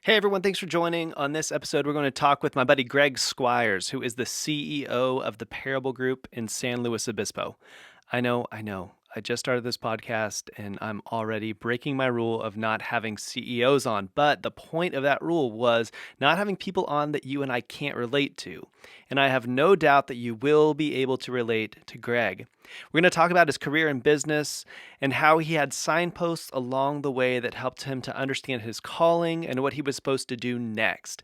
Hey everyone, thanks for joining. On this episode, we're going to talk with my buddy Greg Squires, who is the CEO of the Parable Group in San Luis Obispo. I know. I just started this podcast and I'm already breaking my rule of not having CEOs on. But the point of that rule was not having people on that you and I can't relate to. And I have no doubt that you will be able to relate to Greg. We're going to talk about his career in business and how he had signposts along the way that helped him to understand his calling and what he was supposed to do next.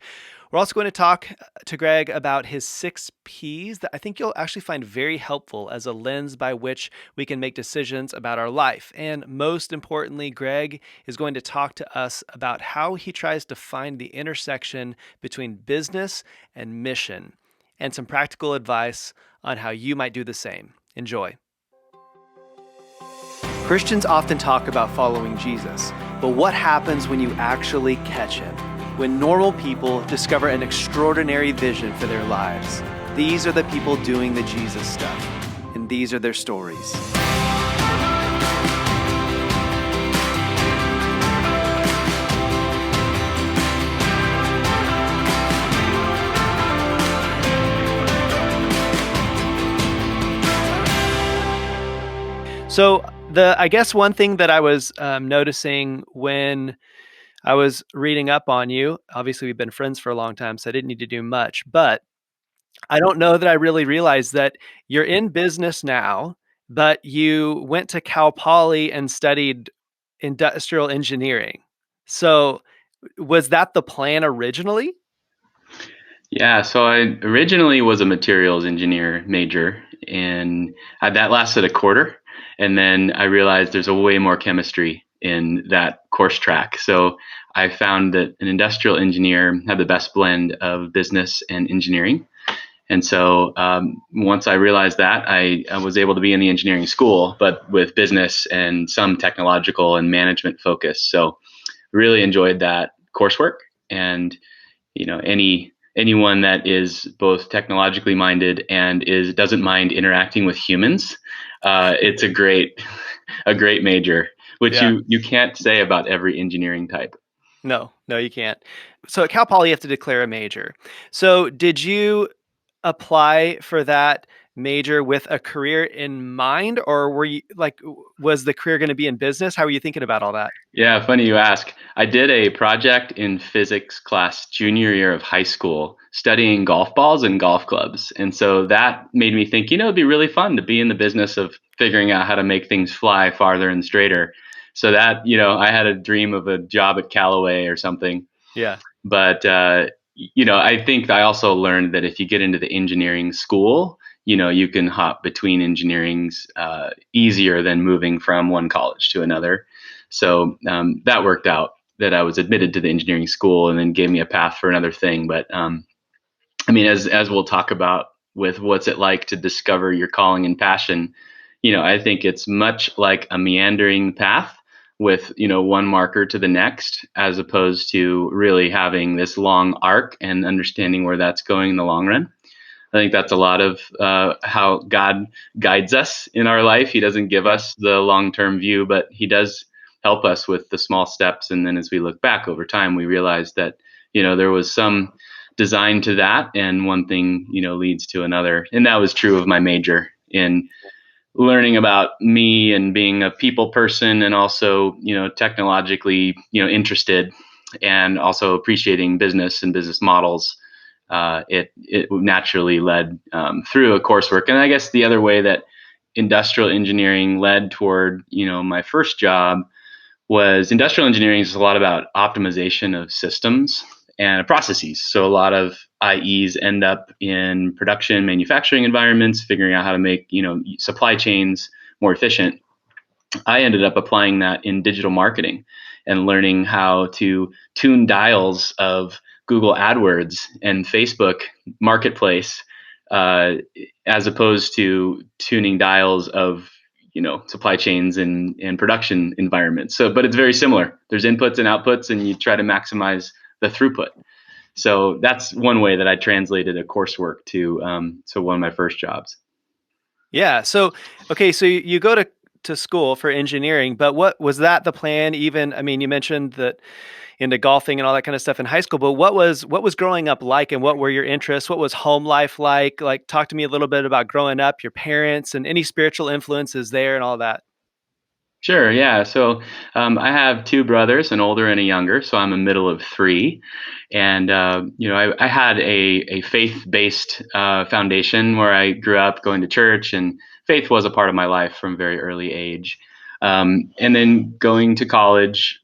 We're also going to talk to Greg about his 6 Ps that I think you'll actually find very helpful as a lens by which we can make decisions about our life. And most importantly, Greg is going to talk to us about how he tries to find the intersection between business and mission, and some practical advice on how you might do the same. Enjoy. Christians often talk about following Jesus, but what happens when you actually catch him? When normal people discover an extraordinary vision for their lives? These are the people doing the Jesus stuff, and these are their stories. So I guess one thing that I was noticing when I was reading up on you, obviously we've been friends for a long time, so I didn't need to do much, but I don't know that I really realized that you're in business now, but you went to Cal Poly and studied industrial engineering. So was that the plan originally? Yeah, so I originally was a materials engineer major, and that lasted a quarter. And then I realized there's a way more chemistry in that course track. So I found that an industrial engineer had the best blend of business and engineering. And so once I realized that, I was able to be in the engineering school, but with business and some technological and management focus. So really enjoyed that coursework. And anyone that is both technologically minded and is doesn't mind interacting with humans, it's a great major, which Yeah. you can't say about every engineering type. No, you can't. So at Cal Poly, you have to declare a major. So did you apply for that major with a career in mind, or were you like, was the career going to be in business? How were you thinking about all that? Yeah, funny you ask. I did a project in physics class junior year of high school studying golf balls and golf clubs. And so that made me think, it'd be really fun to be in the business of figuring out how to make things fly farther and straighter. So that, I had a dream of a job at Callaway or something. Yeah. But, I think I also learned that if you get into the engineering school, you can hop between engineerings easier than moving from one college to another. So that worked out, that I was admitted to the engineering school and then gave me a path for another thing. But as we'll talk about with what's it like to discover your calling and passion, I think it's much like a meandering path with, one marker to the next, as opposed to really having this long arc and understanding where that's going in the long run. I think that's a lot of how God guides us in our life. He doesn't give Yeah. us the long-term view, but he does help us with the small steps. And then as we look back over time, we realize that, there was some design to that, and one thing, leads to another. And that was true of my major in learning about me and being a people person, and also, technologically, interested, and also appreciating business and business models. It naturally led through a coursework. And I guess the other way that industrial engineering led toward, my first job was industrial engineering is a lot about optimization of systems and processes. So a lot of IEs end up in production manufacturing environments, figuring out how to make, supply chains more efficient. I ended up applying that in digital marketing and learning how to tune dials of Google AdWords and Facebook Marketplace, uh, as opposed to tuning dials of, supply chains and production environments. So, but it's very similar. There's inputs and outputs, and you try to maximize the throughput. So that's one way that I translated a coursework to one of my first jobs. Yeah. So, okay. So you go to school for engineering, but what was that the plan even? I mean, you mentioned that into golfing and all that kind of stuff in high school, but what was growing up like and what were your interests? What was home life like? Like talk to me a little bit about growing up, your parents and any spiritual influences there and all that. Sure, yeah. So I have two brothers, an older and a younger. So I'm a middle of three, and I had a faith-based foundation where I grew up going to church, and faith was a part of my life from a very early age. And then going to college,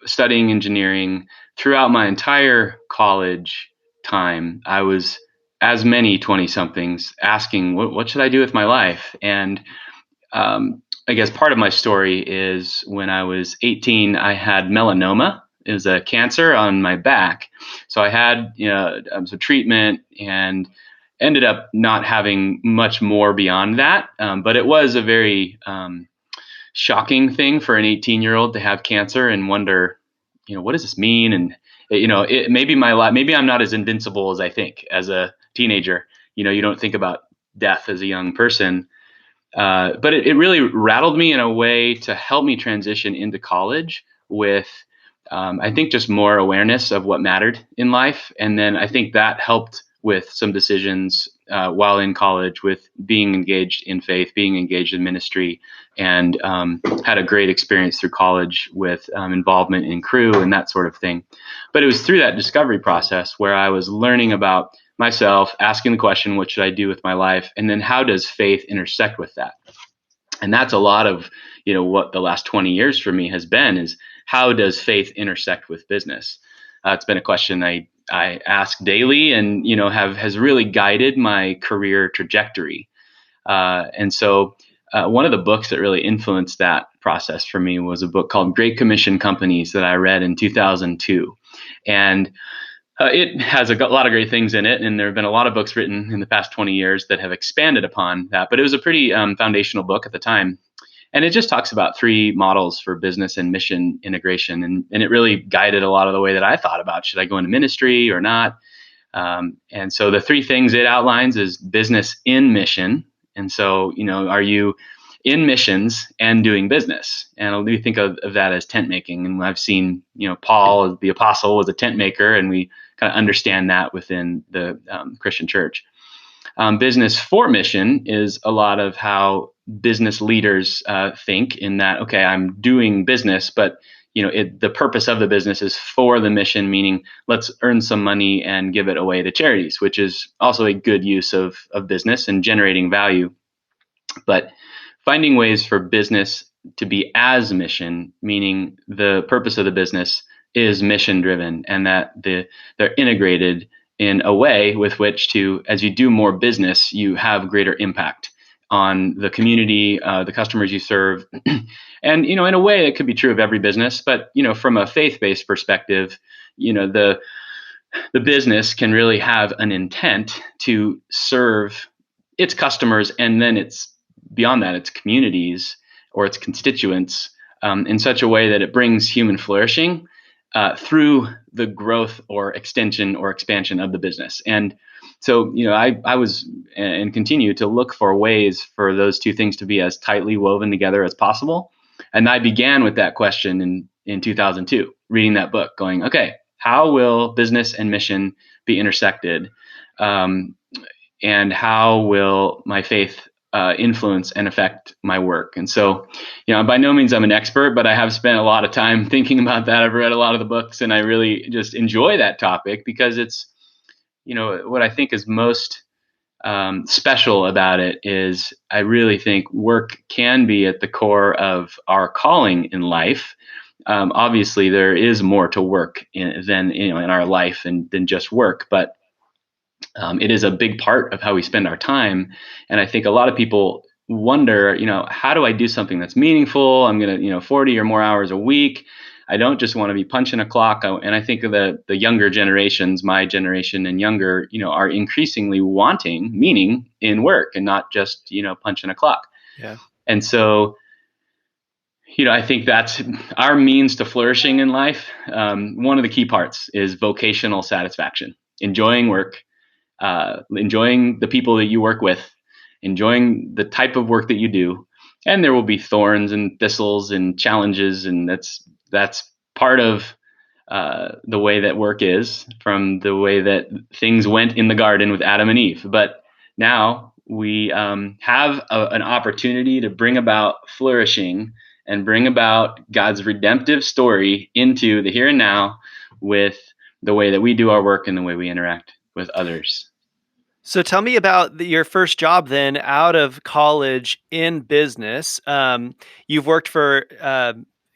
studying engineering. Throughout my entire college time, I was, as many 20 somethings, asking, what should I do with my life? And I guess part of my story is when I was 18, I had melanoma. It was a cancer on my back. So I had some treatment and ended up not having much more beyond that. But it was a very shocking thing for an 18-year-old to have cancer and wonder, what does this mean? And maybe my life, maybe I'm not as invincible as I think as a teenager. You don't think about death as a young person, but it really rattled me in a way to help me transition into college with, I think, just more awareness of what mattered in life. And then I think that helped with some decisions while in college with being engaged in faith, being engaged in ministry, and had a great experience through college with involvement in crew and that sort of thing. But it was through that discovery process where I was learning about myself, asking the question, what should I do with my life? And then how does faith intersect with that? And that's a lot of, what the last 20 years for me has been is how does faith intersect with business? It's been a question I ask daily and, has really guided my career trajectory. And so one of the books that really influenced that process for me was a book called Great Commission Companies that I read in 2002. And it has a lot of great things in it, and there have been a lot of books written in the past 20 years that have expanded upon that. But it was a pretty foundational book at the time. And it just talks about three models for business and mission integration. And it really guided a lot of the way that I thought about, should I go into ministry or not? And so the three things it outlines is business in mission. And so, are you in missions and doing business? And we think of that as tent making. And I've seen, Paul, the apostle, was a tent maker, and we kind of understand that within the Christian church. Business for mission is a lot of how business leaders think, in that, okay, I'm doing business, but the purpose of the business is for the mission, meaning let's earn some money and give it away to charities, which is also a good use of business and generating value. But finding ways for business to be as mission, meaning the purpose of the business is mission driven, and that they're integrated in a way with which to, as you do more business, you have greater impact on the community, the customers you serve. And, in a way it could be true of every business, but, from a faith-based perspective, the business can really have an intent to serve its customers, and then it's beyond that, its communities or its constituents, in such a way that it brings human flourishing through the growth or extension or expansion of the business. And so, I was and continue to look for ways for those two things to be as tightly woven together as possible. And I began with that question in 2002, reading that book, going, okay, how will business and mission be intersected? And how will my faith influence and affect my work? And so, by no means I'm an expert, but I have spent a lot of time thinking about that. I've read a lot of the books, and I really just enjoy that topic because it's, what I think is most special about it is I really think work can be at the core of our calling in life. Obviously, there is more to work than in our life than just work, but it is a big part of how we spend our time. And I think a lot of people wonder, how do I do something that's meaningful? I'm going to, 40 or more hours a week. I don't just want to be punching a clock. And I think of the younger generations, my generation and younger, are increasingly wanting meaning in work and not just, punching a clock. Yeah. And so, I think that's our means to flourishing in life. One of the key parts is vocational satisfaction, enjoying work, enjoying the people that you work with, enjoying the type of work that you do, and there will be thorns and thistles and challenges, and that's part of the way that work is, from the way that things went in the garden with Adam and Eve. But now we have an opportunity to bring about flourishing and bring about God's redemptive story into the here and now with the way that we do our work and the way we interact with others. So tell me about your first job then out of college in business. You've worked for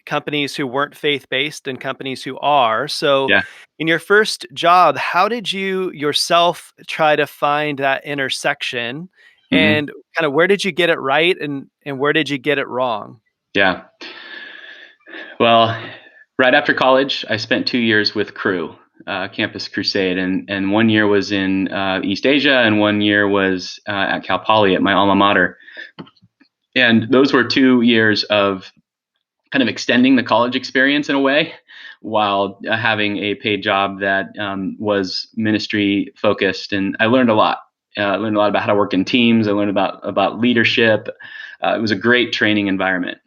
companies who weren't faith based and companies who are. So, Yeah. in your first job, how did you yourself try to find that intersection? Hmm. And kind of where did you get it right and where did you get it wrong? Yeah. Well, right after college, I spent 2 years with Cru, Campus Crusade, and 1 year was in East Asia, and 1 year was at Cal Poly at my alma mater. And those were 2 years of kind of extending the college experience in a way, while having a paid job that was ministry focused. And I learned a lot. I learned a lot about how to work in teams. I learned about leadership. It was a great training environment.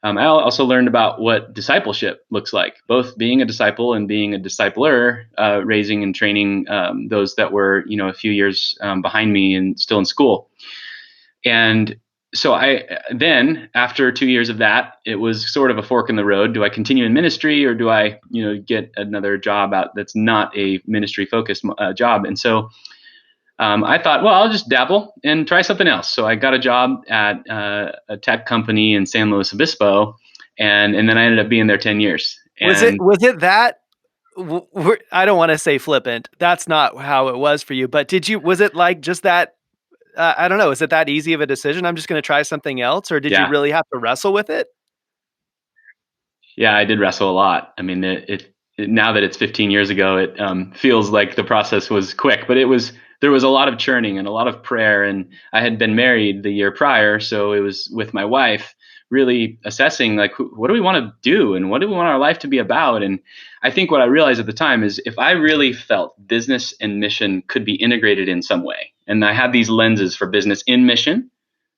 I also learned about what discipleship looks like, both being a disciple and being a discipler, raising and training those that were, a few years behind me and still in school. And so then after 2 years of that, it was sort of a fork in the road. Do I continue in ministry, or do I, get another job out that's not a ministry focused job? And so I thought, well, I'll just dabble and try something else. So I got a job at a tech company in San Luis Obispo, and then I ended up being there 10 years. And Was it that I don't want to say flippant. That's not how it was for you. But was it like just that? I don't know. Is it that easy of a decision? I'm just going to try something else, or did you yeah, really have to wrestle with it? yeah, I did wrestle a lot. I mean, now that it's 15 years ago, it feels like the process was quick, but there was a lot of churning and a lot of prayer. And I had been married the year prior, so it was with my wife, really assessing, like, what do we want to do and what do we want our life to be about. And I think what I realized at the time is, if I really felt business and mission could be integrated in some way, and I had these lenses for business in mission,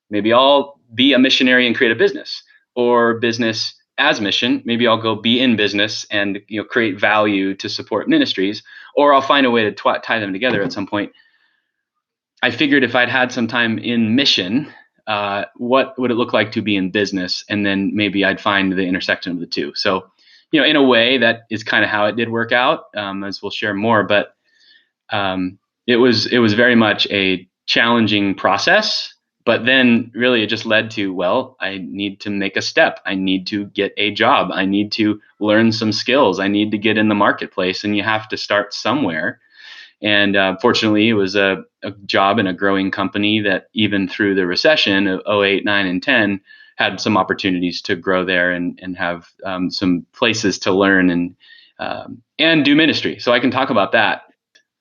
maybe I'll be a missionary and create a business, or business as mission. Maybe I'll go be in business and create value to support ministries, or I'll find a way to tie them together at some point. I figured if I'd had some time in mission, what would it look like to be in business, and then maybe I'd find the intersection of the two. So, in a way, that is kind of how it did work out, as we'll share more. But it was very much a challenging process, but then really it just led to, well, I need to make a step. I need to get a job. I need to learn some skills. I need to get in the marketplace, and you have to start somewhere. And fortunately, it was a job in a growing company that, even through the recession of '08, 9, and 10, had some opportunities to grow there, and have some places to learn and do ministry. So I can talk about that.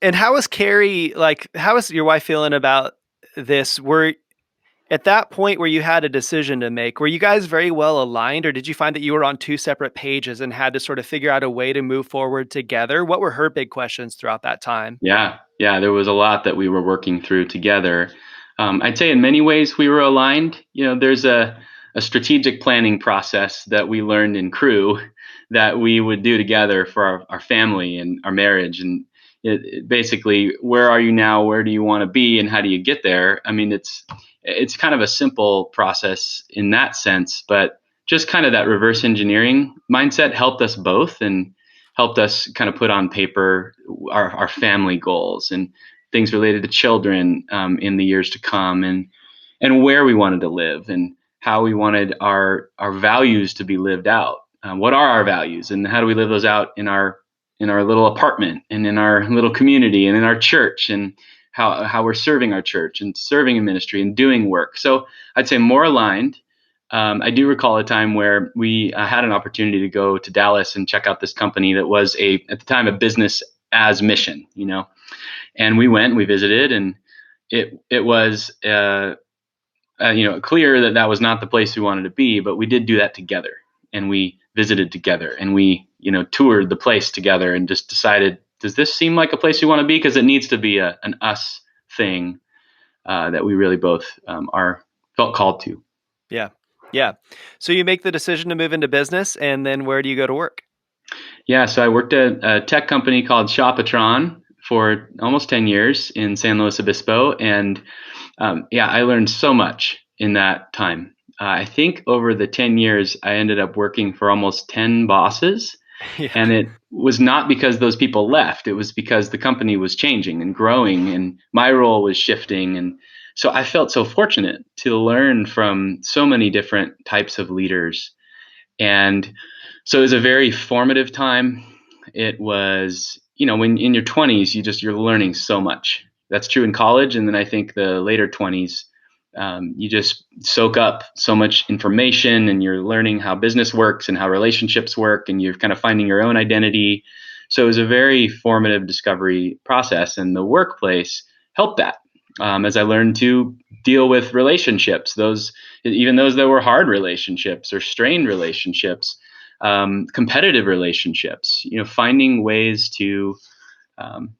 And how was Carrie like? How was your wife feeling about this? Were at that point where you had a decision to make, were you guys very well aligned, or did you find that you were on two separate pages and had to sort of figure out a way to move forward together? What were her big questions throughout that time? Yeah, yeah, there was a lot that we were working through together. I'd say in many ways we were aligned. There's a strategic planning process that we learned in Crew that we would do together for our family and our marriage. And it basically, where are you now? Where do you want to be? And how do you get there? I mean, it's kind of a simple process in that sense, but just kind of that reverse engineering mindset helped us both, and helped us kind of put on paper our family goals and things related to children in the years to come, and where we wanted to live, and how we wanted our values to be lived out. What are our values, and how do we live those out in our little apartment, and in our little community, and in our church, and how we're serving our church and serving in ministry and doing work. So I'd say more aligned. I do recall a time where we had an opportunity to go to Dallas and check out this company that was at the time, a business as mission, and we went, and we visited, and it was, clear that that was not the place we wanted to be, but we did do that together, and we visited together, and we, toured the place together, and just decided, does this seem like a place we want to be? Because it needs to be an us thing that we really both felt called to. Yeah. Yeah. So you make the decision to move into business, and then where do you go to work? Yeah, so I worked at a tech company called Shopatron for almost 10 years in San Luis Obispo. And yeah, I learned so much in that time. I think over the 10 years, I ended up working for almost 10 bosses. Yeah. And it was not because those people left, it was because the company was changing and growing, and my role was shifting. And so I felt so fortunate to learn from so many different types of leaders. And so it was a very formative time. It was, when in your 20s, you're learning so much. That's true in college. And then I think the later 20s, you just soak up so much information and you're learning how business works and how relationships work and you're kind of finding your own identity. So it was a very formative discovery process, and the workplace helped that, as I learned to deal with relationships, even those that were hard relationships or strained relationships, competitive relationships, finding ways to um,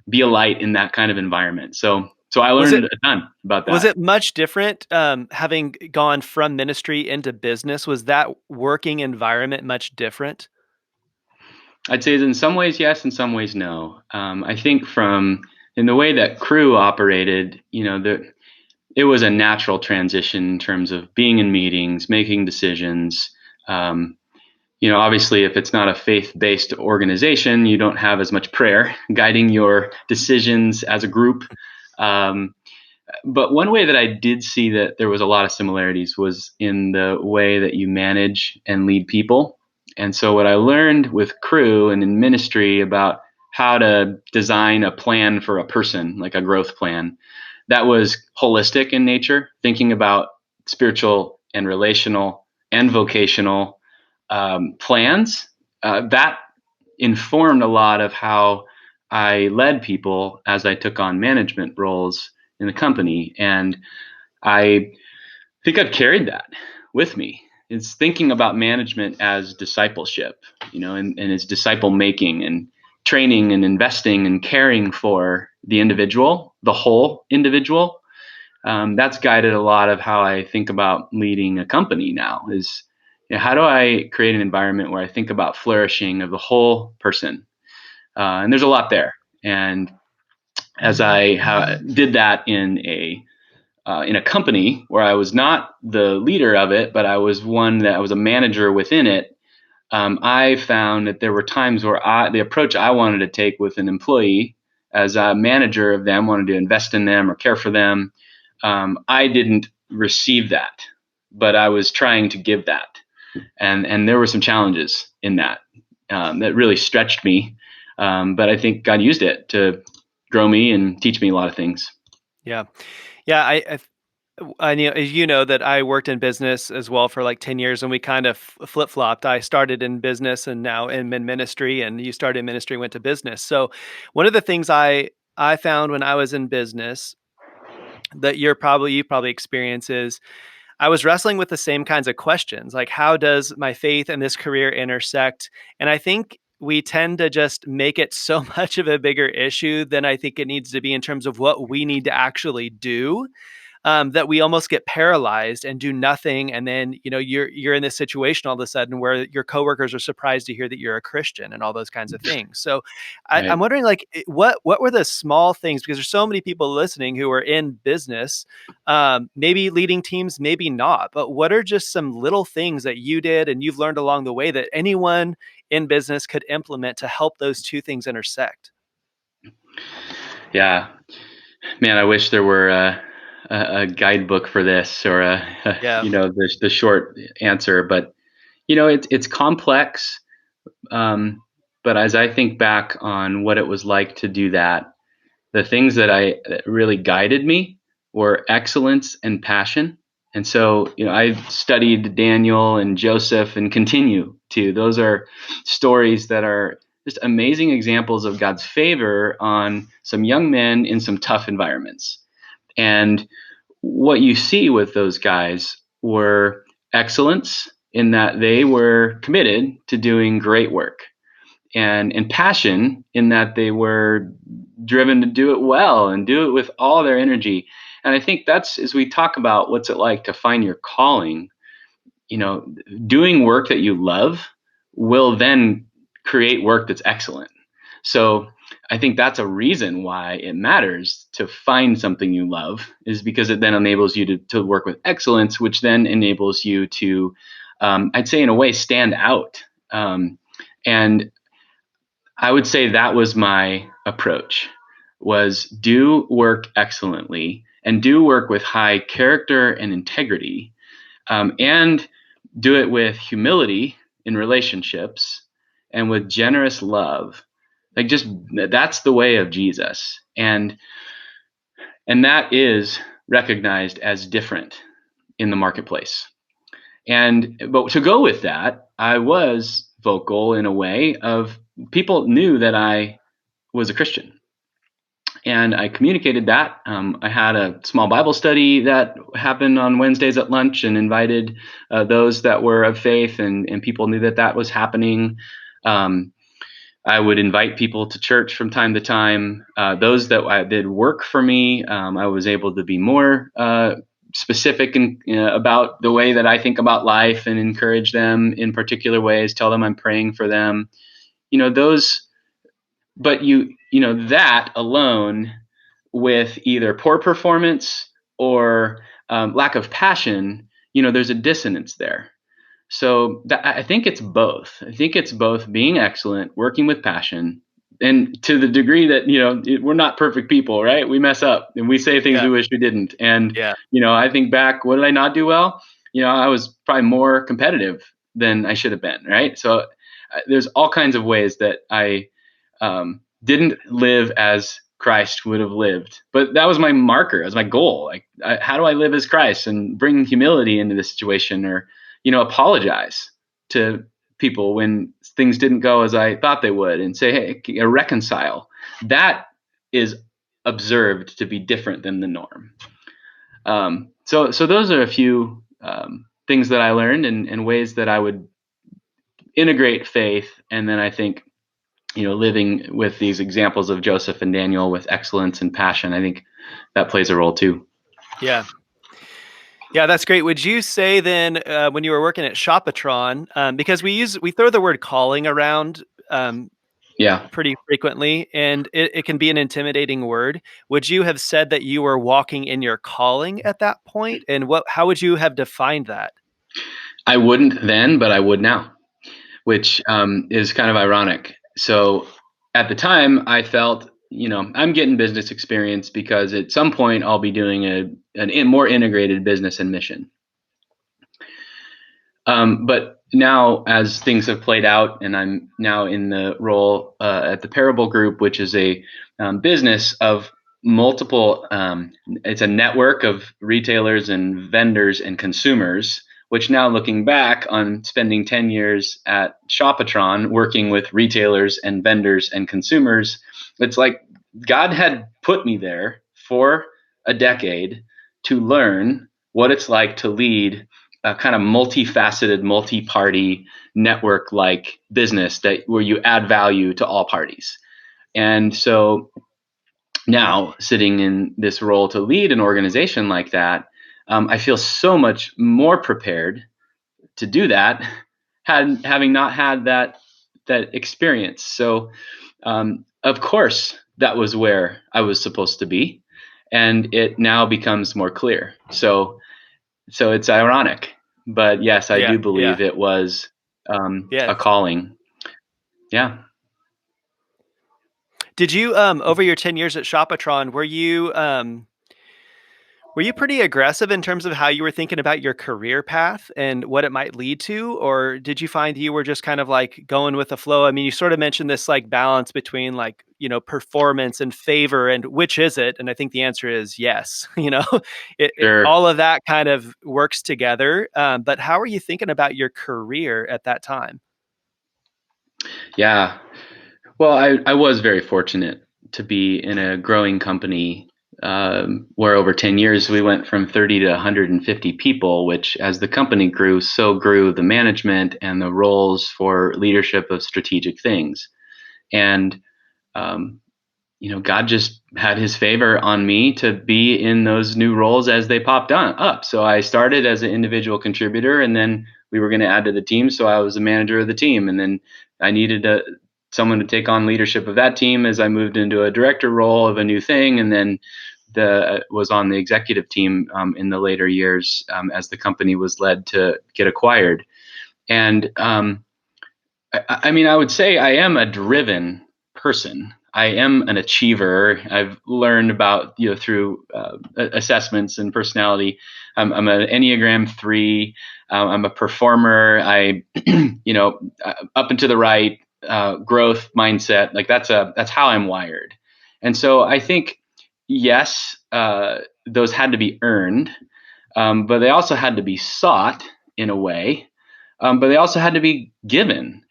be a light in that kind of environment. So I Was learned it a ton about was that. it much different having gone from ministry into business? Was that working environment much different? I'd say that in some ways, yes, in some ways, no. I think from in the way that crew operated, it was a natural transition in terms of being in meetings, making decisions. Um, Obviously, if it's not a faith-based organization, you don't have as much prayer guiding your decisions as a group. Um, but one way that I did see that there was a lot of similarities was in the way that you manage and lead people. And so, what I learned with crew and in ministry about how to design a plan for a person, like a growth plan, that was holistic in nature, thinking about spiritual and relational and vocational plans. That informed a lot of how I led people as I took on management roles in the company. And I think I've carried that with me. It's thinking about management as discipleship, and it's disciple making and training and investing and caring for the individual, the whole individual. That's guided a lot of how I think about leading a company now is, how do I create an environment where I think about flourishing of the whole person? And there's a lot there. And as I did that in a company where I was not the leader of it, but I was one that I was a manager within it. I found that there were times where the approach I wanted to take with an employee as a manager of them, wanted to invest in them or care for them. I didn't receive that, but I was trying to give that. And there were some challenges in that that really stretched me. But I think God used it to grow me and teach me a lot of things. Yeah. Yeah, you know that I worked in business as well for like 10 years, and we kind of flip-flopped. I started in business and now in ministry, and you started in ministry, went to business. So one of the things I found when I was in business that you probably experience is I was wrestling with the same kinds of questions, like how does my faith and this career intersect? And I think we tend to just make it so much of a bigger issue than I think it needs to be in terms of what we need to actually do, that we almost get paralyzed and do nothing. And then, you're in this situation all of a sudden where your coworkers are surprised to hear that you're a Christian and all those kinds of things. So I'm Right. wondering, like, what were the small things? Because there's so many people listening who are in business, maybe leading teams, maybe not. But what are just some little things that you did and you've learned along the way that anyone in business could implement to help those two things intersect? Yeah, man, I wish there were a guidebook for this or Yeah. the short answer, but it's complex. Um, but as I think back on what it was like to do that, the things that really guided me were excellence and passion. And so, I studied Daniel and Joseph and continue to. Those are stories that are just amazing examples of God's favor on some young men in some tough environments. And what you see with those guys were excellence in that they were committed to doing great work, and passion in that they were driven to do it well and do it with all their energy. And I think that's, as we talk about what's it like to find your calling, doing work that you love will then create work that's excellent. So I think that's a reason why it matters to find something you love, is because it then enables you to work with excellence, which then enables you to, I'd say in a way, stand out. And I would say that was my approach, was do work excellently and do work with high character and integrity, and do it with humility in relationships and with generous love. Like, just that's the way of Jesus. And that is recognized as different in the marketplace. But to go with that, I was vocal in a way of, people knew that I was a Christian. And I communicated that. I had a small Bible study that happened on Wednesdays at lunch and invited those that were of faith, and people knew that that was happening. Um, I would invite people to church from time to time. Those that did work for me, I was able to be more specific about the way that I think about life, and encourage them in particular ways, tell them I'm praying for them. Those, but that alone, with either poor performance or lack of passion, there's a dissonance there. So I think it's both. I think it's both being excellent, working with passion, and to the degree that, we're not perfect people, right? We mess up and we say things Yeah. we wish we didn't. And, Yeah. I think back, what did I not do well? I was probably more competitive than I should have been, right? So there's all kinds of ways that I didn't live as Christ would have lived. But that was my marker, as my goal. Like, how do I live as Christ and bring humility into the situation, or, apologize to people when things didn't go as I thought they would, and say, hey, reconcile. That is observed to be different than the norm. So those are a few things that I learned, and ways that I would integrate faith. And then I think, living with these examples of Joseph and Daniel with excellence and passion, I think that plays a role too. Yeah. Yeah, that's great. Would you say then, when you were working at Shopatron, because we throw the word calling around Yeah, pretty frequently, and it can be an intimidating word. Would you have said that you were walking in your calling at that point? And how would you have defined that? I wouldn't then, but I would now, which is kind of ironic. So at the time, I felt, I'm getting business experience because at some point I'll be doing a more integrated business and mission. But now, as things have played out, and I'm now in the role at the Parable Group, which is a business of multiple, it's a network of retailers and vendors and consumers, which, now looking back on spending 10 years at Shopatron working with retailers and vendors and consumers, it's like God had put me there for a decade to learn what it's like to lead a kind of multifaceted, multi-party network-like business where you add value to all parties. And so now, sitting in this role to lead an organization like that, I feel so much more prepared to do that, having not had that experience. So, of course, that was where I was supposed to be, and it now becomes more clear. So it's ironic, but yes, I Yeah, do yeah, believe it was yeah. a calling. Yeah. Did you over your 10 years at Shopatron, were you pretty aggressive in terms of how you were thinking about your career path and what it might lead to? Or did you find you were just kind of like going with the flow? I mean, you sort of mentioned this like balance between like, performance and favor, and which is it? And I think the answer is yes. Sure. All of that kind of works together. But how are you thinking about your career at that time? Yeah. Well, I was very fortunate to be in a growing company, where over 10 years we went from 30 to 150 people, which, as the company grew, so grew the management and the roles for leadership of strategic things. And um, God just had his favor on me to be in those new roles as they popped up. So I started as an individual contributor, and then we were going to add to the team. So I was the manager of the team, and then I needed someone to take on leadership of that team as I moved into a director role of a new thing, and then was on the executive team in the later years as the company was led to get acquired. And I mean, I would say I am a driven person. I am an achiever. I've learned about, through assessments and personality. I'm an Enneagram 3. I'm a performer. I, up and to the right, growth mindset. Like that's how I'm wired. And so I think, yes, those had to be earned, but they also had to be sought in a way, but they also had to be given.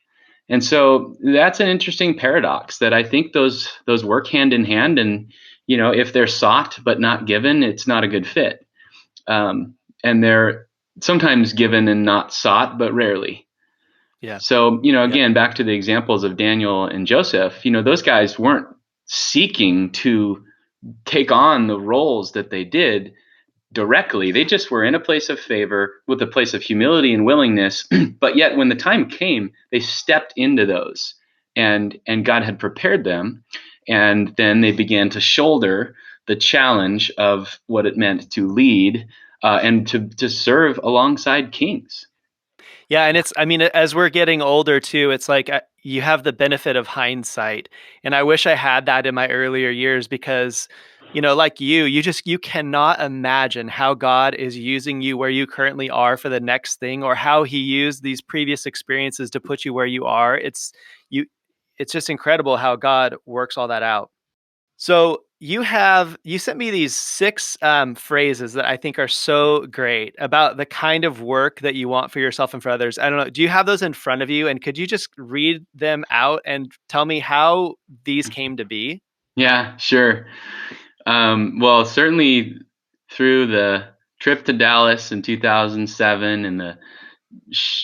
And so that's an interesting paradox that I think those work hand in hand. And if they're sought but not given, it's not a good fit. And they're sometimes given and not sought, but rarely. Yeah. So Yeah. again, back to the examples of Daniel and Joseph. Those guys weren't seeking to take on the roles that they did directly. They just were in a place of favor with a place of humility and willingness. But yet when the time came, they stepped into those, and God had prepared them. And then they began to shoulder the challenge of what it meant to lead and to serve alongside kings. Yeah, and I mean, as we're getting older too, it's like you have the benefit of hindsight. And I wish I had that in my earlier years because, like you cannot imagine how God is using you where you currently are for the next thing, or how he used these previous experiences to put you where you are. You it's just incredible how God works all that out. So you sent me these 6 phrases that I think are so great about the kind of work that you want for yourself and for others. I don't know. Do you have those in front of you? And could you just read them out and tell me how these came to be? Yeah, sure. Well, certainly through the trip to Dallas in 2007 and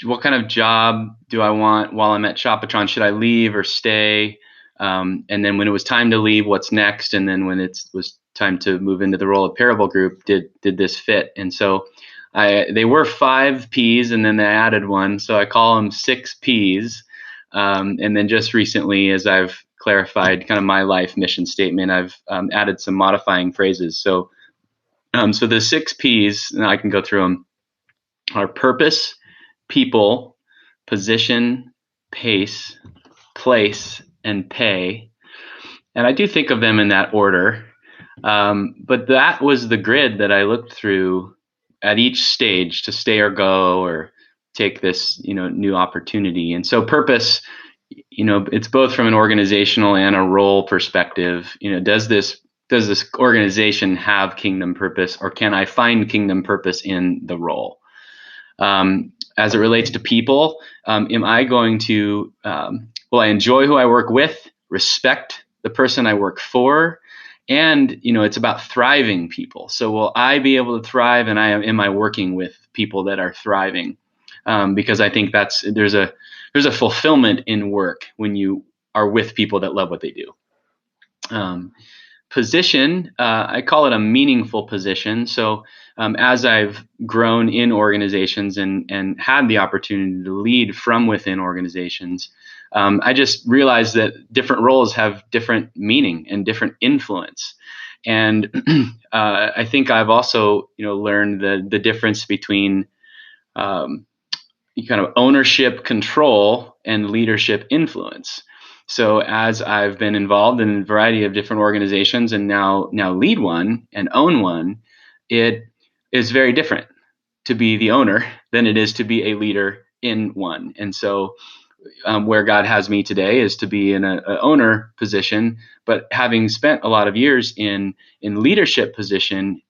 what kind of job do I want while I'm at Shopatron? Should I leave or stay? And then when it was time to leave, what's next? And then when it was time to move into the role of Parable Group, did this fit? And so they were 5 P's, and then they added one, so I call them 6 P's. And then just recently, as I've clarified kind of my life mission statement, I've added some modifying phrases. So the 6 P's, and I can go through them, are purpose, people, position, pace, place, and pay. And I do think of them in that order. But that was the grid that I looked through at each stage to stay or go or take this, new opportunity. And so purpose, it's both from an organizational and a role perspective. Does this organization have kingdom purpose, or can I find kingdom purpose in the role? As it relates to people, am I going to, will I enjoy who I work with, respect the person I work for? And, it's about thriving people. So will I be able to thrive, and am I working with people that are thriving? Because I think there's a fulfillment in work when you are with people that love what they do. Position, I call it a meaningful position. So as I've grown in organizations and had the opportunity to lead from within organizations, I just realized that different roles have different meaning and different influence. And I think I've also learned the difference between kind of ownership control and leadership influence. So as I've been involved in a variety of different organizations and now lead one and own one, it is very different to be the owner than it is to be a leader in one. And so where God has me today is to be in an owner position, but having spent a lot of years in leadership position,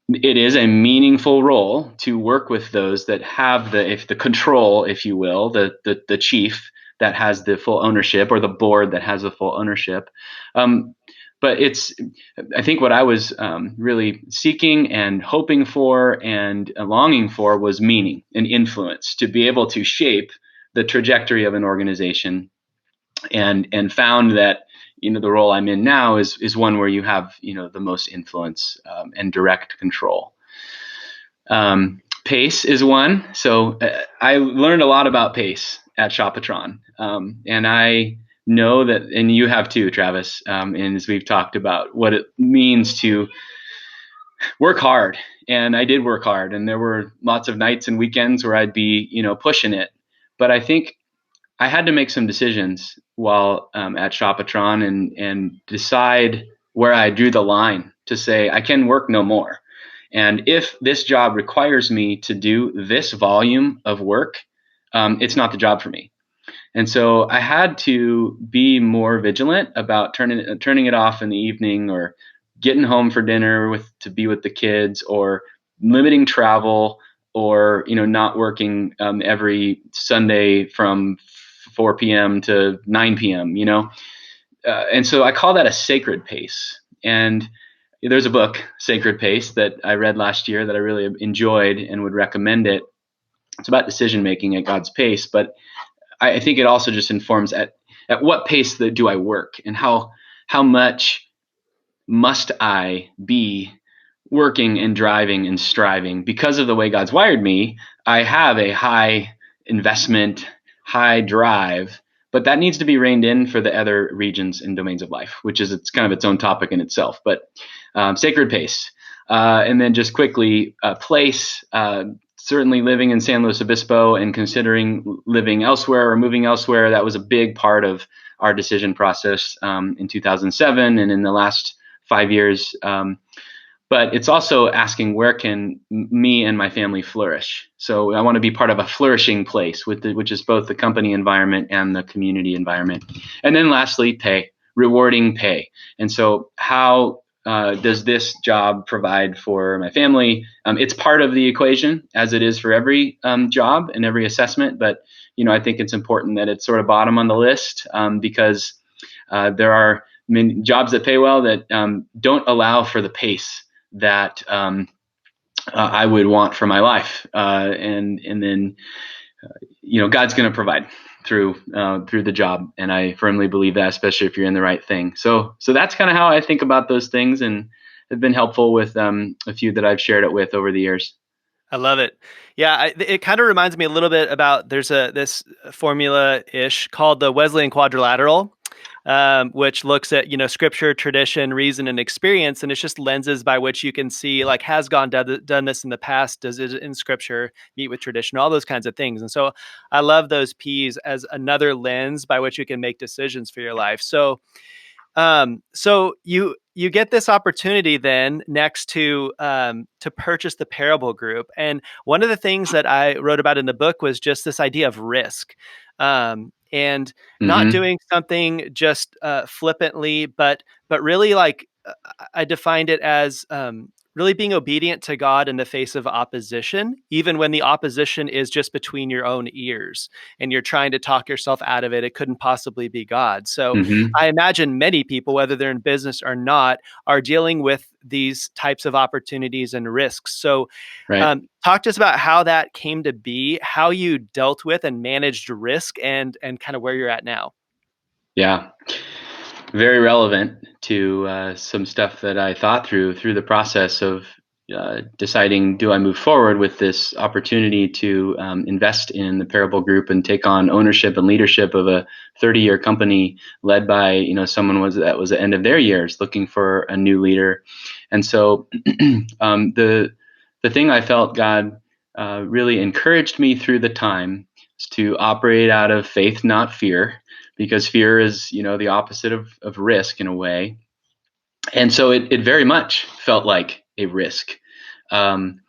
it is a meaningful role to work with those that have the control, if you will, the chief that has the full ownership, or the board that has the full ownership. But I think what I was really seeking and hoping for and longing for was meaning and influence, to be able to shape the trajectory of an organization, and found that the role I'm in now is one where you have the most influence and direct control. Pace is one. So I learned a lot about pace at Shopatron, and I know that, and you have too, Travis. And as we've talked about what it means to work hard, and I did work hard, and there were lots of nights and weekends where I'd be, pushing it. But I think I had to make some decisions while at Shopatron and decide where I drew the line to say I can work no more. And if this job requires me to do this volume of work, it's not the job for me. And so I had to be more vigilant about turning it off in the evening, or getting home for dinner to be with the kids, or limiting travel, or not working every Sunday from 4 p.m. to 9 p.m. And so I call that a sacred pace. And there's a book, Sacred Pace, that I read last year that I really enjoyed and would recommend it. It's about decision making at God's pace, but I think it also just informs at what pace do I work, and how much must I be working and driving and striving. Because of the way God's wired me, I have a high investment, high drive, but that needs to be reined in for the other regions and domains of life, which is it's kind of its own topic in itself. But sacred pace, and then just quickly, place. Certainly living in San Luis Obispo and considering living elsewhere or moving elsewhere, that was a big part of our decision process in 2007 and in the last 5 years. But it's also asking, where can me and my family flourish? So I want to be part of a flourishing place, which is both the company environment and the community environment. And then lastly, pay, rewarding pay. And so how does this job provide for my family? It's part of the equation, as it is for every job and every assessment. But I think it's important that it's sort of bottom on the list, because there are many jobs that pay well that don't allow for the pace that I would want for my life, and then God's going to provide through the job, and I firmly believe that, especially if you're in the right thing. So that's kind of how I think about those things, and have been helpful with a few that I've shared it with over the years. I love it. Yeah, it kind of reminds me a little bit about there's this formula-ish called the Wesleyan Quadrilateral, which looks at scripture, tradition, reason, and experience, and it's just lenses by which you can see, like, has God done this in the past? Does it in scripture meet with tradition? All those kinds of things. And so I love those P's as another lens by which you can make decisions for your life. So you get this opportunity then next to purchase the Parable Group, and one of the things that I wrote about in the book was just this idea of risk, and not Mm-hmm. doing something just flippantly, but really, like, I defined it as really being obedient to God in the face of opposition, even when the opposition is just between your own ears and you're trying to talk yourself out of it. It couldn't possibly be God. So Mm-hmm. I imagine many people, whether they're in business or not, are dealing with these types of opportunities and risks. So Right. talk to us about how that came to be, how you dealt with and managed risk, and kind of where you're at now. Yeah. Very relevant to some stuff that I thought through the process of deciding, do I move forward with this opportunity to invest in the Parable Group and take on ownership and leadership of a 30-year company led by someone that was the end of their years looking for a new leader. And so the thing I felt God really encouraged me through the time is to operate out of faith, not fear, because fear is the opposite of risk in a way. And so it very much felt like a risk. um,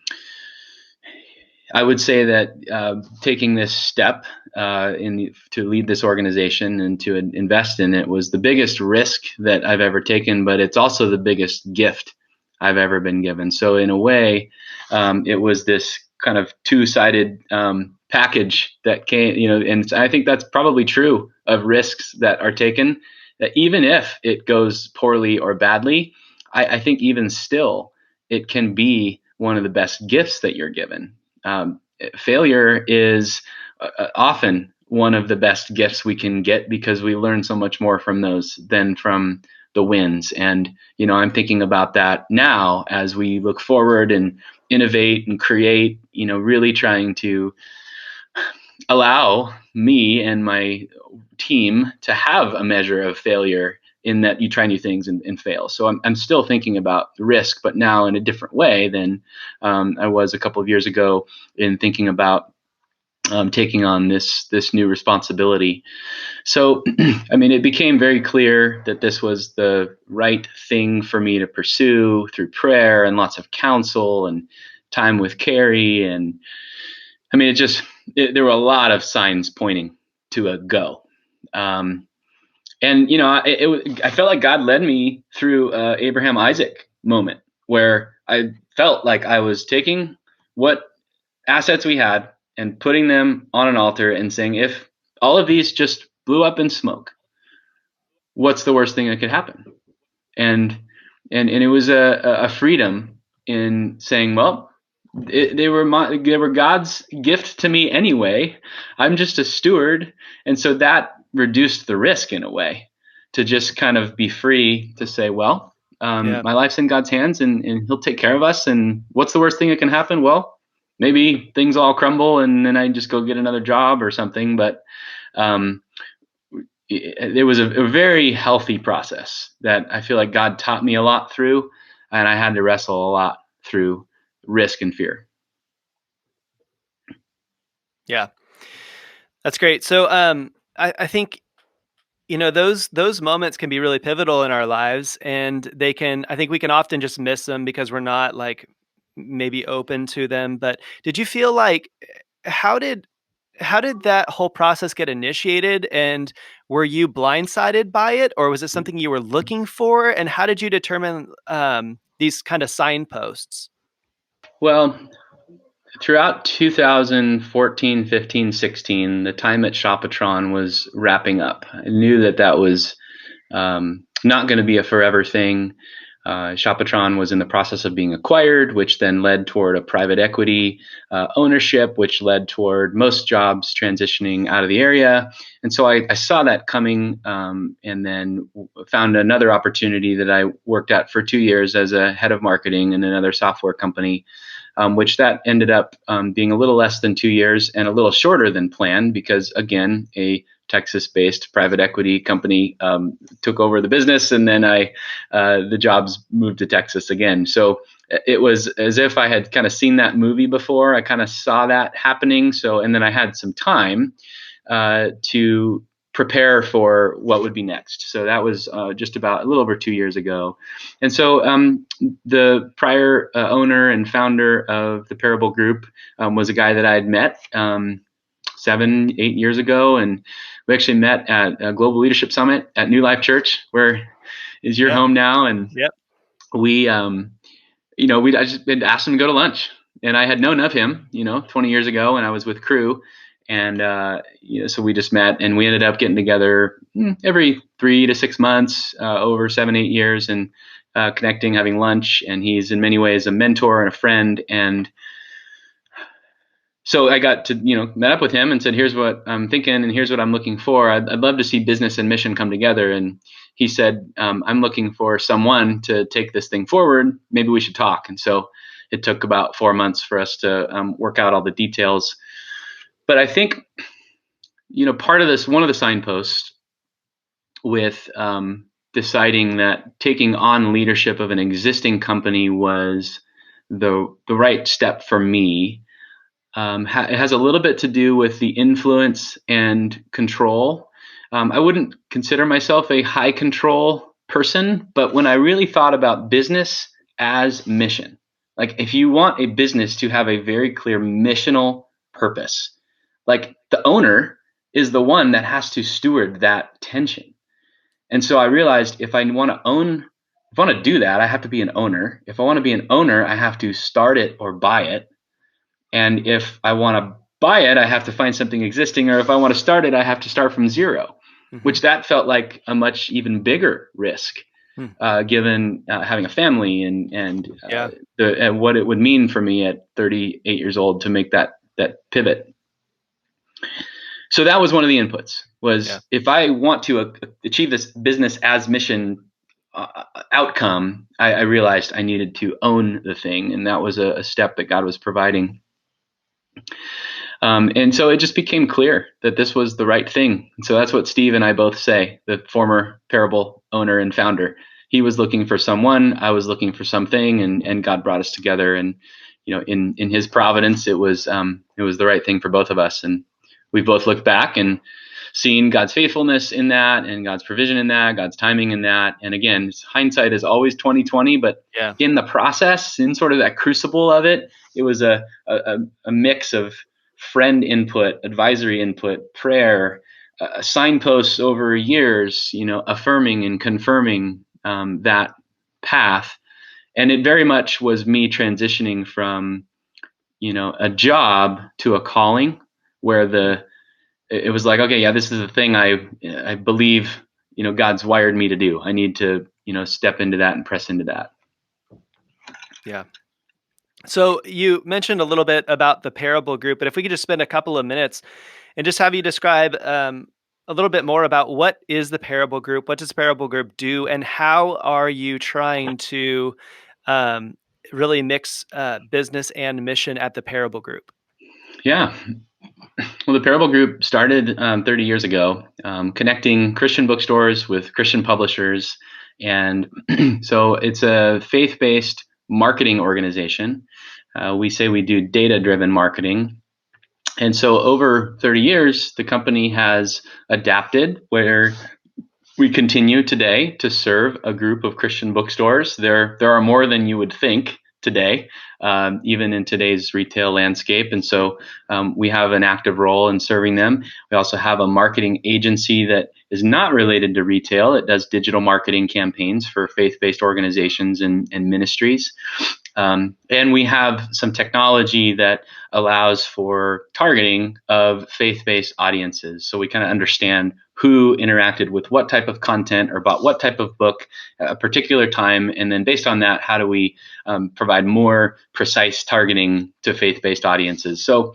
I would say that taking this step to lead this organization and to invest in it was the biggest risk that I've ever taken, but it's also the biggest gift I've ever been given. So in a way, it was this kind of two-sided package that came, and I think that's probably true of risks that are taken. That even if it goes poorly or badly, I think even still, it can be one of the best gifts that you're given. Failure is often one of the best gifts we can get, because we learn so much more from those than from the wins. And, I'm thinking about that now as we look forward and innovate and create, really trying to allow me and my team to have a measure of failure, in that you try new things and fail. So I'm still thinking about risk, but now in a different way than I was a couple of years ago, in thinking about taking on this new responsibility. So, I mean, it became very clear that this was the right thing for me to pursue through prayer and lots of counsel and time with Carrie. And I mean, there were a lot of signs pointing to a go. Um, and I felt like God led me through Abraham Isaac moment, where I felt like I was taking what assets we had and putting them on an altar and saying, if all of these just blew up in smoke, what's the worst thing that could happen? And and it was a freedom in saying, well, they were God's gift to me anyway. I'm just a steward, and so that reduced the risk in a way, to just kind of be free to say, well, Yeah. my life's in God's hands, and He'll take care of us. And what's the worst thing that can happen? Well, maybe things all crumble, and then I just go get another job or something. But um, it was a very healthy process that I feel like God taught me a lot through, and I had to wrestle a lot through risk and fear. Yeah. That's great. So I think those moments can be really pivotal in our lives, and I think we can often just miss them because we're not like maybe open to them. But did you feel like how did how did that whole process get initiated, and were you blindsided by it, or was it something you were looking for, and how did you determine these kind of signposts? Well, throughout 2014, 15, 16, the time at Shopatron was wrapping up. I knew that was not going to be a forever thing. Shopatron was in the process of being acquired, which then led toward a private equity ownership, which led toward most jobs transitioning out of the area. And so I saw that coming, and then found another opportunity that I worked at for 2 years as a head of marketing in another software company, which that ended up being a little less than 2 years and a little shorter than planned, because, again, a Texas-based private equity company took over the business, and then the jobs moved to Texas again. So it was as if I had kind of seen that movie before. I kind of saw that happening. So, and then I had some time to prepare for what would be next. So that was just about a little over 2 years ago. And so the prior owner and founder of the Parable Group was a guy that I had met 7, 8 years ago. And we actually met at a Global Leadership Summit at New Life Church, where is your Yeah. home now. And Yep. we, I just asked him to go to lunch, and I had known of him, 20 years ago when I was with Crew. And, so we just met, and we ended up getting together every 3 to 6 months, over 7, 8 years, and connecting, having lunch. And he's in many ways a mentor and a friend. And so I got to, met up with him and said, here's what I'm thinking, and here's what I'm looking for. I'd love to see business and mission come together. And he said, I'm looking for someone to take this thing forward. Maybe we should talk. And so it took about 4 months for us to work out all the details. But I think, part of this, one of the signposts with deciding that taking on leadership of an existing company was the right step for me. It has a little bit to do with the influence and control. I wouldn't consider myself a high control person, but when I really thought about business as mission, like if you want a business to have a very clear missional purpose, like the owner is the one that has to steward that tension. And so I realized if I want to do that, I have to be an owner. If I want to be an owner, I have to start it or buy it. And if I want to buy it, I have to find something existing. Or if I want to start it, I have to start from zero, Hmm. which that felt like a much even bigger risk, Hmm. given having a family and Yeah. what it would mean for me at 38 years old to make that pivot. So that was one of the inputs, Yeah. was if I want to achieve this business as mission outcome, I realized I needed to own the thing. And that was a step that God was providing. And so it just became clear that this was the right thing. And so that's what Steve and I both say, the former Parable owner and founder. He was looking for someone, I was looking for something, and God brought us together. And in His providence, it was the right thing for both of us. And we both looked back and seen God's faithfulness in that, and God's provision in that, God's timing in that. And again, hindsight is always 20/20, but Yeah. in the process, in sort of that crucible of it, it was a mix of friend input, advisory input, prayer, signposts over years, affirming and confirming that path. And it very much was me transitioning from, a job to a calling, where it was like, okay, yeah, this is the thing I believe, God's wired me to do. I need to, step into that and press into that. Yeah. So you mentioned a little bit about the Parable Group, but if we could just spend a couple of minutes and just have you describe a little bit more about what is the Parable Group, what does Parable Group do, and how are you trying to um, really mix business and mission at the Parable Group? Yeah. Well, the Parable Group started 30 years ago, connecting Christian bookstores with Christian publishers. And so it's a faith-based marketing organization. We say we do data-driven marketing. And so over 30 years, the company has adapted, where we continue today to serve a group of Christian bookstores. There are more than you would think today, even in today's retail landscape. And so we have an active role in serving them. We also have a marketing agency that is not related to retail. It does digital marketing campaigns for faith-based organizations and ministries. And we have some technology that allows for targeting of faith-based audiences. So we kind of understand who interacted with what type of content or bought what type of book at a particular time. And then based on that, how do we provide more precise targeting to faith-based audiences? So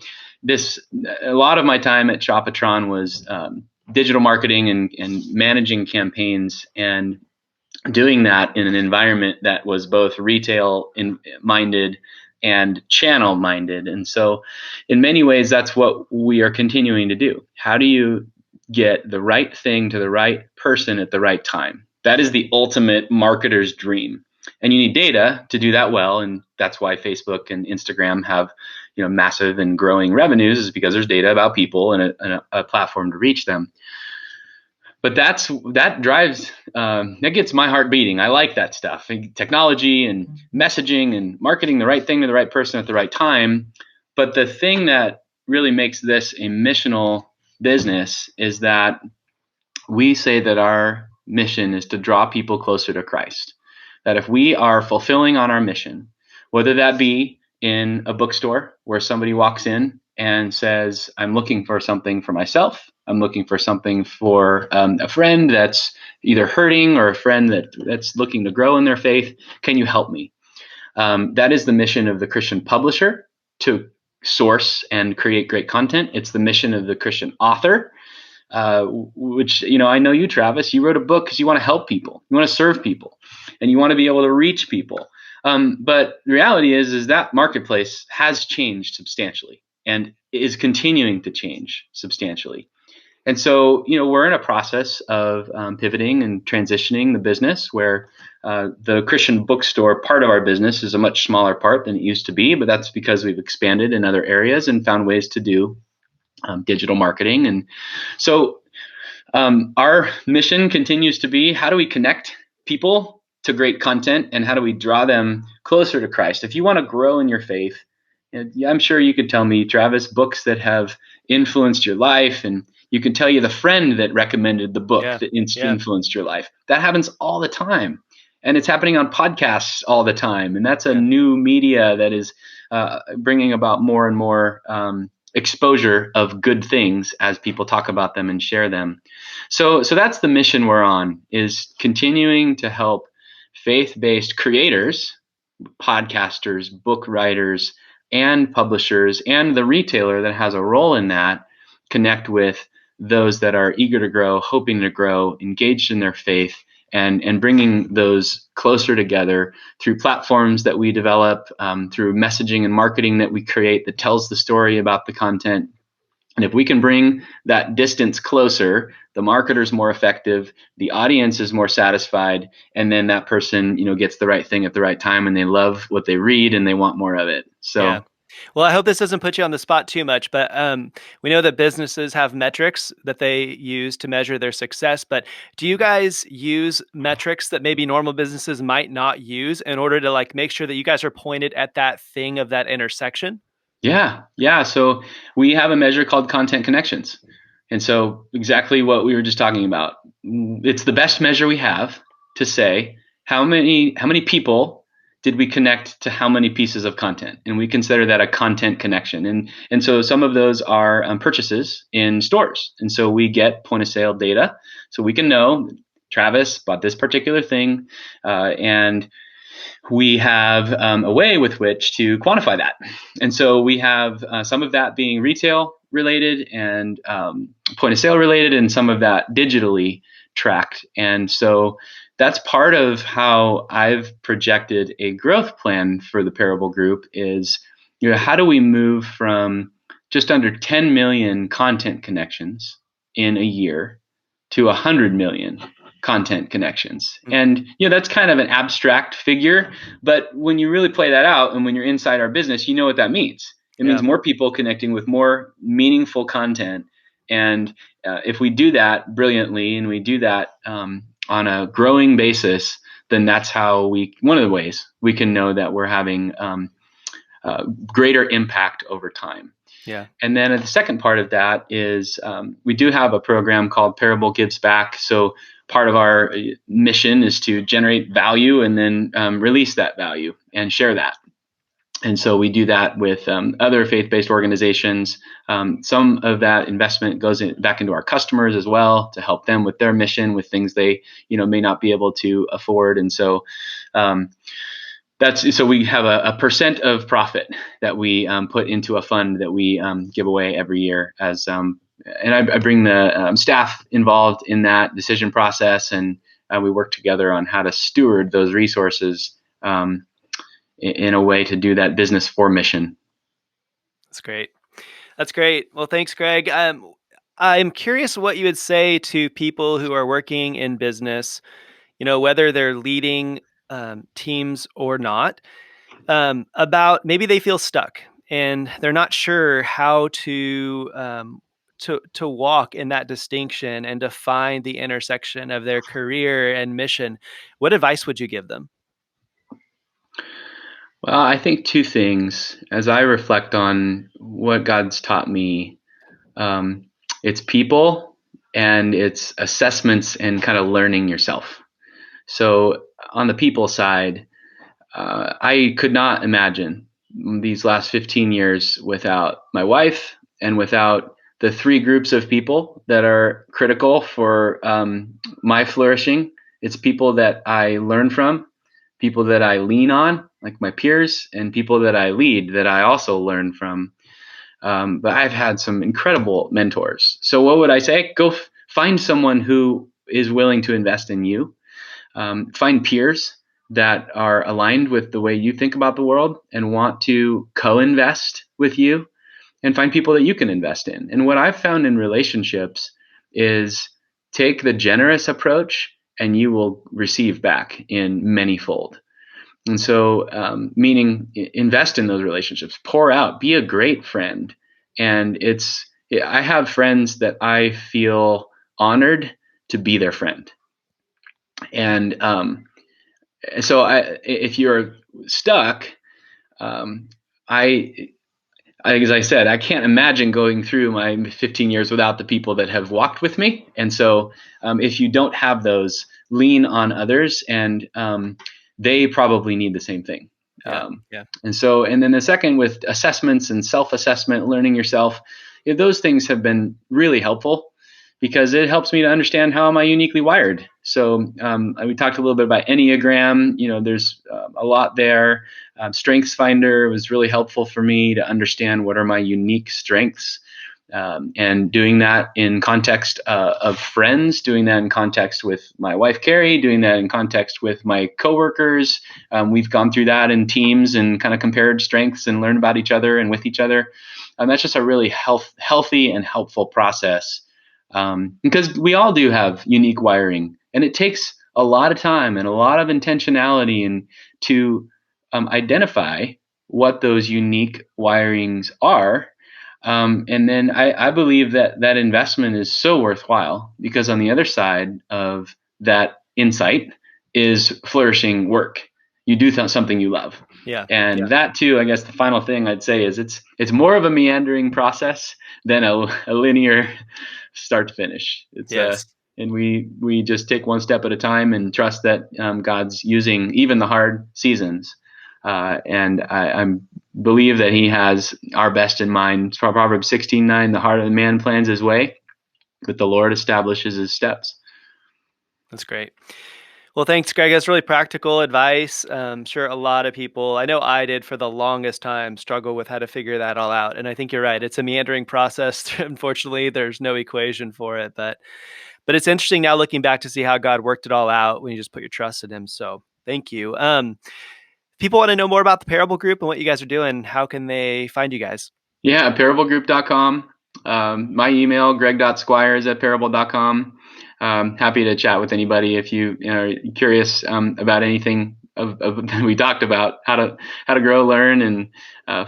a lot of my time at Shopatron was digital marketing and managing campaigns, and doing that in an environment that was both retail minded and channel minded. And so in many ways, that's what we are continuing to do. How do you get the right thing to the right person at the right time? That is the ultimate marketer's dream. And you need data to do that well. And that's why Facebook and Instagram have massive and growing revenues, is because there's data about people and a platform to reach them. But that drives that gets my heart beating. I like that stuff, technology and messaging and marketing the right thing to the right person at the right time. But the thing that really makes this a missional business is that we say that our mission is to draw people closer to Christ. That if we are fulfilling on our mission, whether that be in a bookstore where somebody walks in and says, I'm looking for something for myself, I'm looking for something for a friend that's either hurting, or a friend that's looking to grow in their faith, can you help me? That is the mission of the Christian publisher, to source and create great content. It's the mission of the Christian author, which, I know you, Travis, you wrote a book because you want to help people, you want to serve people, and you want to be able to reach people. But the reality is that marketplace has changed substantially and is continuing to change substantially. And so, we're in a process of pivoting and transitioning the business, where the Christian bookstore part of our business is a much smaller part than it used to be, but that's because we've expanded in other areas and found ways to do digital marketing. And so our mission continues to be, how do we connect people to great content, and how do we draw them closer to Christ? If you want to grow in your faith, and I'm sure you could tell me, Travis, books that have influenced your life, and you can tell you the friend that recommended the book Yeah. that Yeah. influenced your life. That happens all the time. And it's happening on podcasts all the time. And that's a Yeah. new media that is bringing about more and more exposure of good things as people talk about them and share them. So that's the mission we're on, is continuing to help faith-based creators, podcasters, book writers, and publishers, and the retailer that has a role in that, connect with those that are eager to grow, hoping to grow, engaged in their faith, and bringing those closer together through platforms that we develop, through messaging and marketing that we create that tells the story about the content. And if we can bring that distance closer, the marketer's more effective, the audience is more satisfied, and then that person, gets the right thing at the right time, and they love what they read and they want more of it. Yeah. So Well, I hope this doesn't put you on the spot too much, but we know that businesses have metrics that they use to measure their success. But do you guys use metrics that maybe normal businesses might not use in order to like make sure that you guys are pointed at that thing of that intersection? yeah. So we have a measure called content connections. And so exactly what we were just talking about. It's the best measure we have to say how many people did we connect to how many pieces of content, and we consider that a content connection. And so some of those are purchases in stores, and so we get point of sale data, so we can know Travis bought this particular thing, and we have a way with which to quantify that. And so we have some of that being retail related and point of sale related, and some of that digitally tracked. And so that's part of how I've projected a growth plan for the Parable Group is, how do we move from just under 10 million content connections in a year to 100 million content connections. And that's kind of an abstract figure, but when you really play that out and when you're inside our business, you know what that means. It means more people connecting with more meaningful content. And if we do that brilliantly and we do that on a growing basis, then that's how one of the ways we can know that we're having greater impact over time. Yeah. And then the second part of that is we do have a program called Parable Gives Back. So part of our mission is to generate value and then release that value and share that. And so we do that with other faith-based organizations. Some of that investment goes back into our customers as well to help them with their mission, with things they may not be able to afford. And so so we have a percent of profit that we put into a fund that we give away every year and I bring the staff involved in that decision process, and we work together on how to steward those resources in a way to do that business for mission. That's great. That's great. Well, thanks, Greg. I'm curious what you would say to people who are working in business, whether they're leading teams or not, about maybe they feel stuck and they're not sure how to walk in that distinction and to find the intersection of their career and mission. What advice would you give them? Well, I think two things as I reflect on what God's taught me. It's people and it's assessments and kind of learning yourself. So on the people side, I could not imagine these last 15 years without my wife and without the three groups of people that are critical for my flourishing. It's people that I learn from, people that I lean on, like my peers, and people that I lead that I also learn from. But I've had some incredible mentors. So what would I say? Go find someone who is willing to invest in you. Find peers that are aligned with the way you think about the world and want to co-invest with you, and find people that you can invest in. And what I've found in relationships is take the generous approach and you will receive back in manyfold. And so, meaning invest in those relationships, pour out, be a great friend. And I have friends that I feel honored to be their friend. And so if you're stuck, I as I said, I can't imagine going through my 15 years without the people that have walked with me. And so if you don't have those, lean on others, and they probably need the same thing. Yeah. And then the second with assessments and self-assessment, learning yourself, those things have been really helpful because it helps me to understand how am I uniquely wired. So we talked a little bit about Enneagram. There's a lot there. Strengths Finder was really helpful for me to understand what are my unique strengths. And doing that in context of friends, doing that in context with my wife Carrie, doing that in context with my coworkers. We've gone through that in teams and kind of compared strengths and learned about each other and with each other. That's just a really healthy and helpful process, because we all do have unique wiring, and it takes a lot of time and a lot of intentionality and to identify what those unique wirings are. And then I believe that that investment is so worthwhile, because on the other side of that insight is flourishing work. You do something you love. Yeah. And that too, I guess the final thing I'd say is it's more of a meandering process than a linear start to finish. Yes. And we just take one step at a time and trust that God's using even the hard seasons. And I believe that He has our best in mind. So Proverbs 16:9, the heart of the man plans his way, but the Lord establishes his steps. That's great. Well, thanks, Greg. That's really practical advice. Sure, a lot of people, I know I did for the longest time, struggle with how to figure that all out. And I think you're right. It's a meandering process. Unfortunately, there's no equation for it. But it's interesting now looking back to see how God worked it all out when you just put your trust in Him. So thank you. People want to know more about the Parable Group and what you guys are doing. How can they find you guys? Yeah, parablegroup.com. My email, greg.squires@parable.com. Happy to chat with anybody if you are curious about anything that we talked about, how to grow, learn, and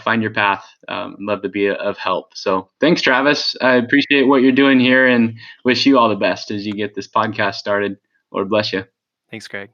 find your path. Love to be of help. So thanks, Travis. I appreciate what you're doing here and wish you all the best as you get this podcast started. Lord bless you. Thanks, Greg.